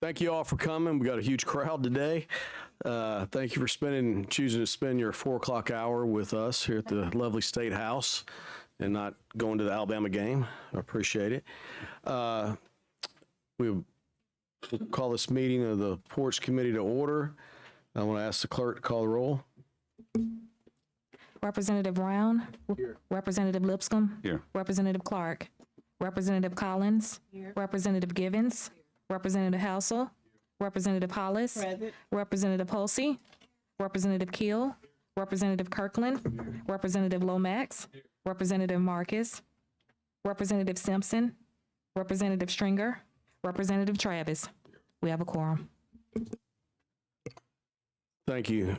Thank you all for coming. We got a huge crowd today. Thank you for choosing to spend your 4 o'clock hour with us here at the lovely State House and not going to the Alabama game. I appreciate it. We'll call this meeting of the Ports Committee to order. I want to ask the clerk to call the roll. Representative Brown. Here. Representative Lipscomb. Here. Representative Clark. Representative Collins. Here. Representative Givens. Here. Representative Housel. Representative Hollis. Present. Representative Hulsey. Representative Keel. Representative Kirkland. Here. Representative Lomax. Here. Representative Marcus. Representative Simpson. Representative Stringer. Representative Travis. We have a quorum. Thank you.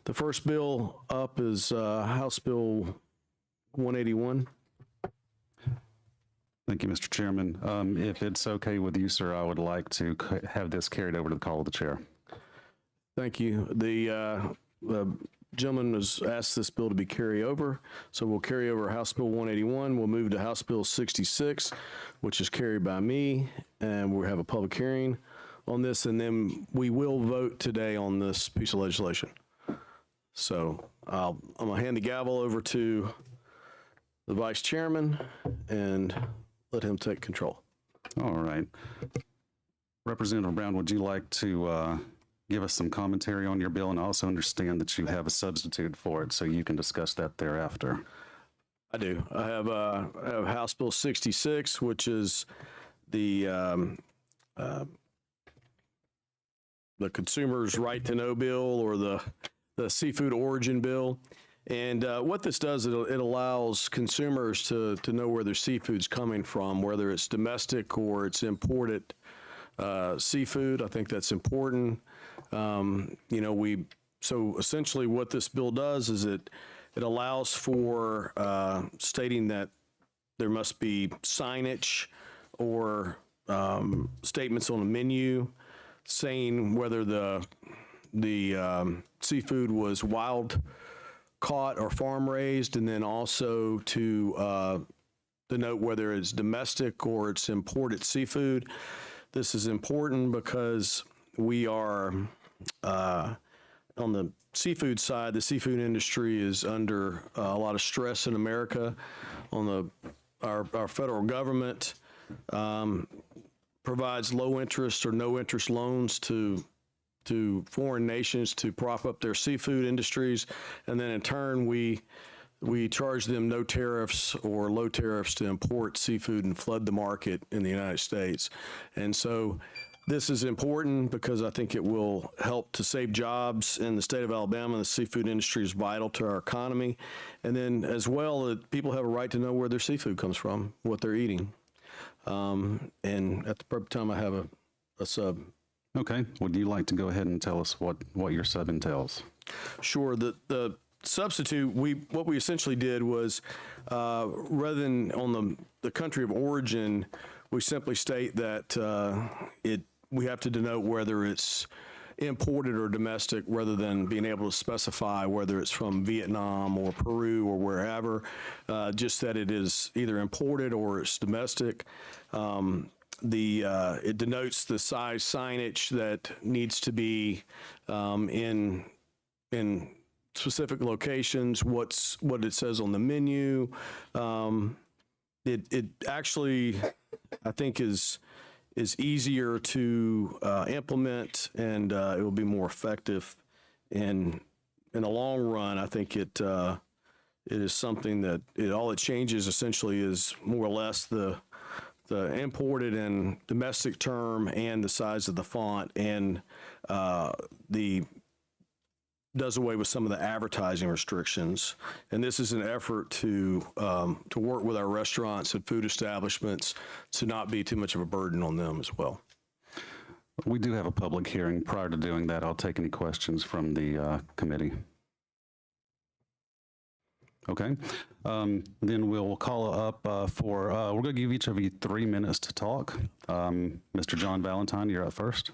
The first bill up is House Bill 181. Thank you, Mr. Chairman. If it's okay with you, sir, I would like to have this carried over to the call of the chair. Thank you. The gentleman has asked this bill to be carried over, so we'll carry over House Bill 181. We'll move to House Bill 66, which is carried by me, and we'll have a public hearing on this, and then we will vote today on this piece of legislation. So I'm going to hand the gavel over to the Vice Chairman and let him take control. All right. Representative Brown, would you like to give us some commentary on your bill? And I also understand that you have a substitute for it, so you can discuss that thereafter. I do. I have House Bill 66, which is the Consumer's Right to Know bill, or the seafood origin bill. And what this does, it allows consumers to know where their seafood's coming from, whether it's domestic or it's imported seafood. I think that's important. So essentially what this bill does is it allows for stating that there must be signage or statements on the menu saying whether the seafood was wild caught or farm raised, and then also to denote whether it's domestic or it's imported seafood. This is important because we are on the seafood side. The seafood industry is under a lot of stress in America. On our federal government provides low interest or no interest loans to foreign nations to prop up their seafood industries, and then in turn we charge them no tariffs or low tariffs to import seafood and flood the market in the United States. And so this is important because I think it will help to save jobs in the state of Alabama. The seafood industry is vital to our economy. And then as well, people have a right to know where their seafood comes from, what they're eating. And at the perfect time, I have a sub. Okay. Would you like to go ahead and tell us what your sub entails? Sure. The substitute, what we essentially did was, rather than on the country of origin, we simply state that we have to denote whether it's imported or domestic, rather than being able to specify whether it's from Vietnam or Peru or wherever, just that it is either imported or it's domestic. It denotes the size signage that needs to be in specific locations, what it says on the menu. It actually, I think, is easier to implement, and it will be more effective. And in the long run, I think it is something that all it changes essentially is more or less the imported and domestic term and the size of the font, and does away with some of the advertising restrictions. And this is an effort to work with our restaurants and food establishments to not be too much of a burden on them as well. We do have a public hearing. Prior to doing that, I'll take any questions from the committee. Okay, then we'll call up we're going to give each of you 3 minutes to talk. Mr. John Valentine, you're up first.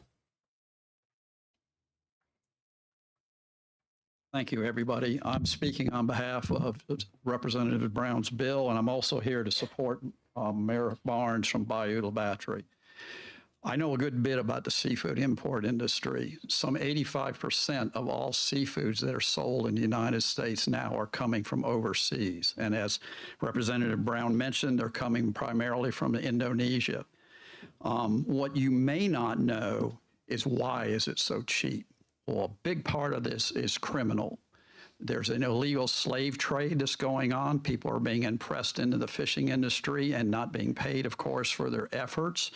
Thank you, everybody. I'm speaking on behalf of Representative Brown's bill, and I'm also here to support Mayor Barnes from Bayou La Battery. I know a good bit about the seafood import industry. Some 85% of all seafoods that are sold in the United States now are coming from overseas. And as Representative Brown mentioned, they're coming primarily from Indonesia. What you may not know is why is it so cheap? Well, a big part of this is criminal. There's an illegal slave trade that's going on. People are being impressed into the fishing industry and not being paid, of course, for their efforts.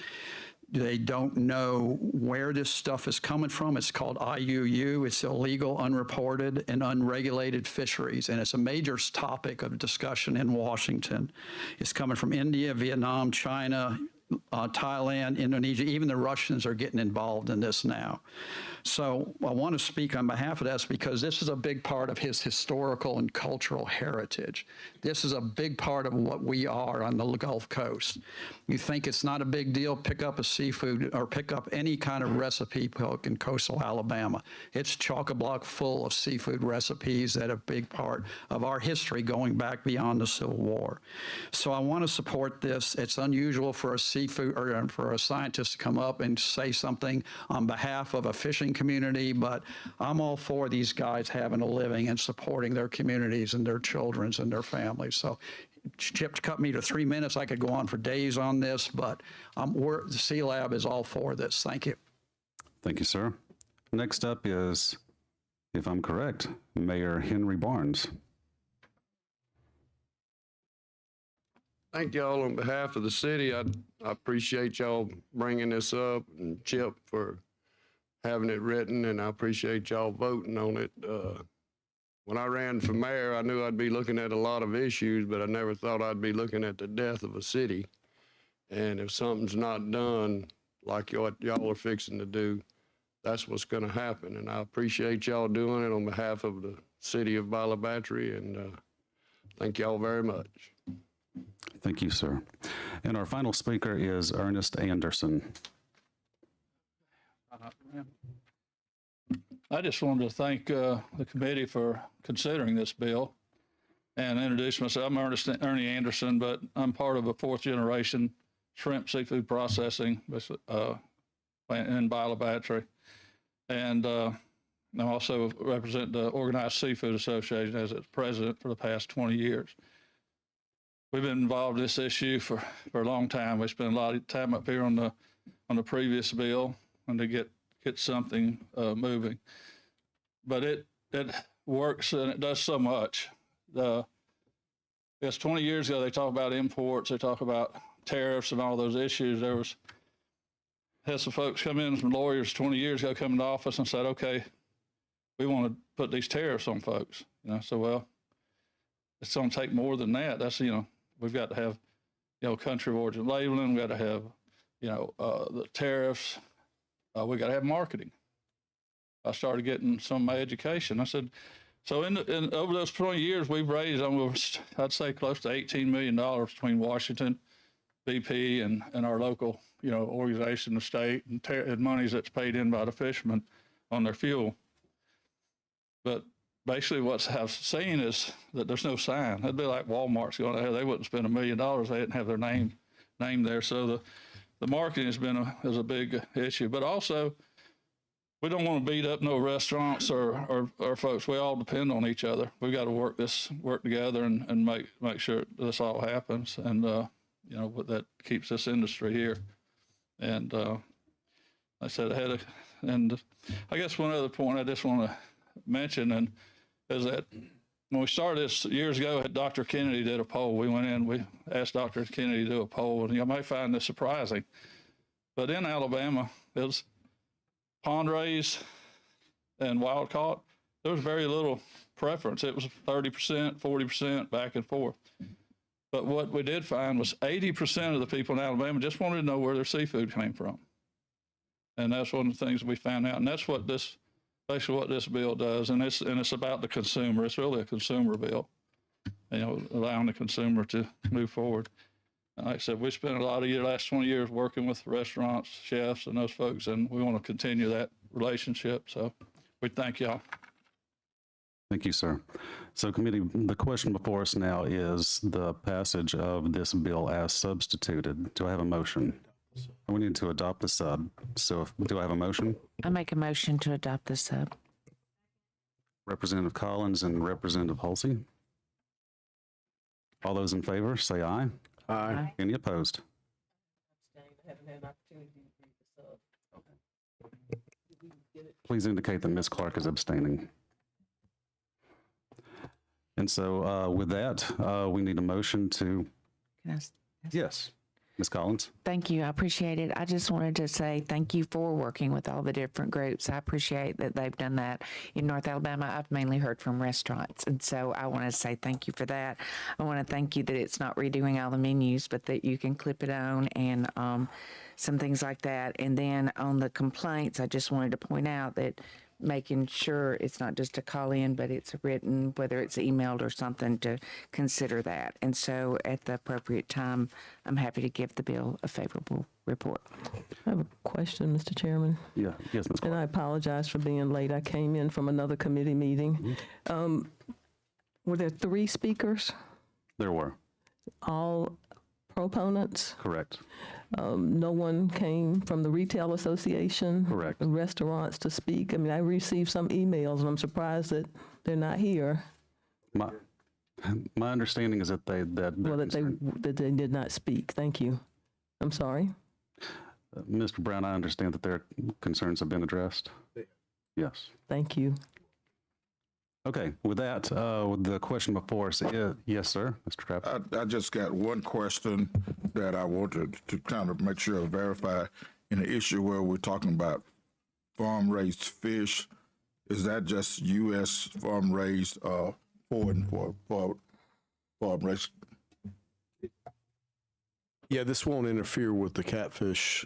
They don't know where this stuff is coming from. It's called IUU. It's illegal, unreported, and unregulated fisheries. And it's a major topic of discussion in Washington. It's coming from India, Vietnam, China, Thailand, Indonesia. Even the Russians are getting involved in this now. So I want to speak on behalf of that because this is a big part of his historical and cultural heritage. This is a big part of what we are on the Gulf Coast. You think it's not a big deal, pick up a seafood or pick up any kind of recipe book in coastal Alabama. It's chock-a-block full of seafood recipes that are a big part of our history going back beyond the Civil War. So I want to support this. It's unusual for a seafood or for a scientist to come up and say something on behalf of a fishing community, but I'm all for these guys having a living and supporting their communities and their children and their families. So Chip cut me to 3 minutes. I could go on for days on this, but the Sea Lab is all for this. Thank you. Thank you, sir. Next up is, if I'm correct, Mayor Henry Barnes. Thank y'all on behalf of the city. I appreciate y'all bringing this up and Chip for having it written, and I appreciate y'all voting on it. When I ran for mayor, I knew I'd be looking at a lot of issues, but I never thought I'd be looking at the death of a city. And if something's not done like what y'all are fixing to do, that's what's going to happen. And I appreciate y'all doing it on behalf of the city of Bala Battery, and thank y'all very much. Thank you, sir. And our final speaker is Ernest Anderson. I just wanted to thank the committee for considering this bill and introduce myself. I'm Ernie Anderson, but I'm part of a fourth generation shrimp seafood processing plant in Bala Battery. And I also represent the Organized Seafood Association as its president for the past 20 years. We've been involved in this issue for a long time. We spent a lot of time up here on the previous bill and to get something moving. But it works and it does so much. Yes, 20 years ago, they talk about imports, they talk about tariffs and all those issues. Had some folks come in, some lawyers 20 years ago come into office and said, okay, we want to put these tariffs on folks. So, well, it's going to take more than that. That's, we've got to have, country of origin labeling, we've got to have, the tariffs, we got to have marketing. I started getting some of my education. I said, so in over those 20 years, we've raised almost, I'd say, close to $18 million between Washington, BP, and our local, organization, the state, and monies that's paid in by the fishermen on their fuel. But basically, what I've seen is that there's no sign. It'd be like Walmart's going there; they wouldn't spend $1 million; they didn't have their name there. So the marketing has been a big issue. But also, we don't want to beat up no restaurants or folks. We all depend on each other. We've got to work together and make sure this all happens, and that keeps this industry here. And I said and I guess one other point I just want to mention is that when we started this years ago, Dr. Kennedy did a poll. We went in, we asked Dr. Kennedy to do a poll, and you may find this surprising, but in Alabama, it was pond raised and wild caught. There was very little preference. It was 30%, 40%, back and forth. But what we did find was 80% of the people in Alabama just wanted to know where their seafood came from. And that's one of the things we found out. And that's what basically what this bill does. And it's about the consumer. It's really a consumer bill, allowing the consumer to move forward. And like I said, we spent a lot of the last 20 years working with restaurants, chefs, and those folks, and we want to continue that relationship. So we thank y'all. Thank you, sir. So, committee, the question before us now is the passage of this bill as substituted. Do I have a motion? We need to adopt the sub. So do I have a motion? I make a motion to adopt the sub. Representative Collins and Representative Halsey. All those in favor, say aye. Aye. Any opposed? Please indicate that Ms. Clark is abstaining. And so with that, we need a motion to, Can I s- yes, Ms. Collins. Thank you. I appreciate it. I just wanted to say thank you for working with all the different groups. I appreciate that they've done that in North Alabama. I've mainly heard from restaurants. And so I want to say thank you for that. I want to thank you that it's not redoing all the menus, but that you can clip it on and some things like that. And then on the complaints, I just wanted to point out that making sure it's not just a call in, but it's written, whether it's emailed or something, to consider that. And so at the appropriate time, I'm happy to give the bill a favorable report. I have a question, Mr. Chairman, Yeah, yes, Ms. and Clark. I apologize for being late. I came in from another committee meeting. Were there 3 speakers, There were, all proponents? correct. No one came from the Retail Association? Correct. The restaurants to speak? I mean, I received some emails, and I'm surprised that they're not here. My understanding is that Well, that they did not speak. Thank you. I'm sorry. Mr. Brown, I understand that their concerns have been addressed. Yes. Thank you. Okay, with that, with the question before us, yes, sir, Mr. Trapp. I just got one question that I wanted to kind of make sure to verify in the issue where we're talking about farm-raised fish. Is that just U.S. farm-raised, foreign for farm-raised? Yeah, this won't interfere with the catfish,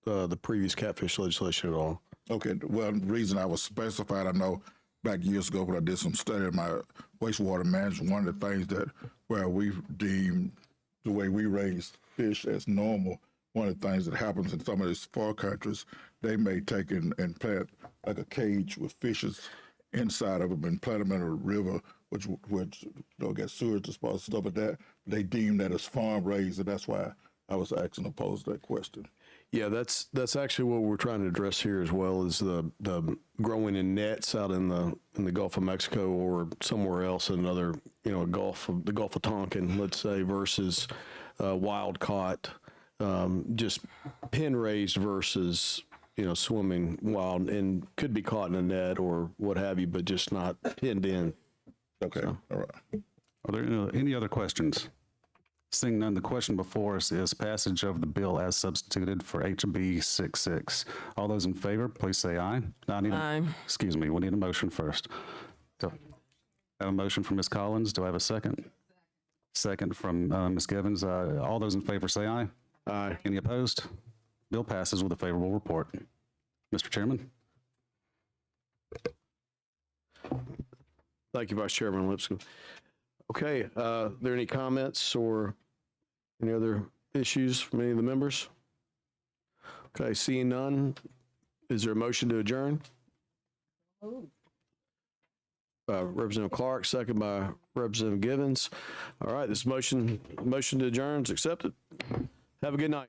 the previous catfish legislation at all. Okay, well, the reason I was specified, I know back years ago when I did some study in my wastewater management, one of the things that where we deem the way we raise fish as normal, one of the things that happens in some of these far countries, they may take and plant like a cage with fishes inside of them and plant them in a river, which get sewage disposal, stuff like that. They deem that as farm raised, and that's why I was asking to pose that question. Yeah, that's actually what we're trying to address here as well, is the growing in nets out in the Gulf of Mexico or somewhere else in another, the Gulf of Tonkin, let's say, versus wild caught, just pen raised versus swimming wild, and could be caught in a net or what have you, but just not pinned in. Okay, all right. Are there any other questions? Seeing none, the question before us is passage of the bill as substituted for HB 66. All those in favor, please say aye. Aye. Excuse me, we need a motion first. So, I have a motion from Ms. Collins. Do I have a second? Second from Ms. Givens. All those in favor say aye. Aye. Any opposed? Bill passes with a favorable report. Mr. Chairman? Thank you, Vice Chairman Lipscomb. Okay, are there any comments or any other issues from any of the members? Okay, seeing none, is there a motion to adjourn? Representative Clark, second by Representative Givens. All right, this motion to adjourn is accepted. Have a good night.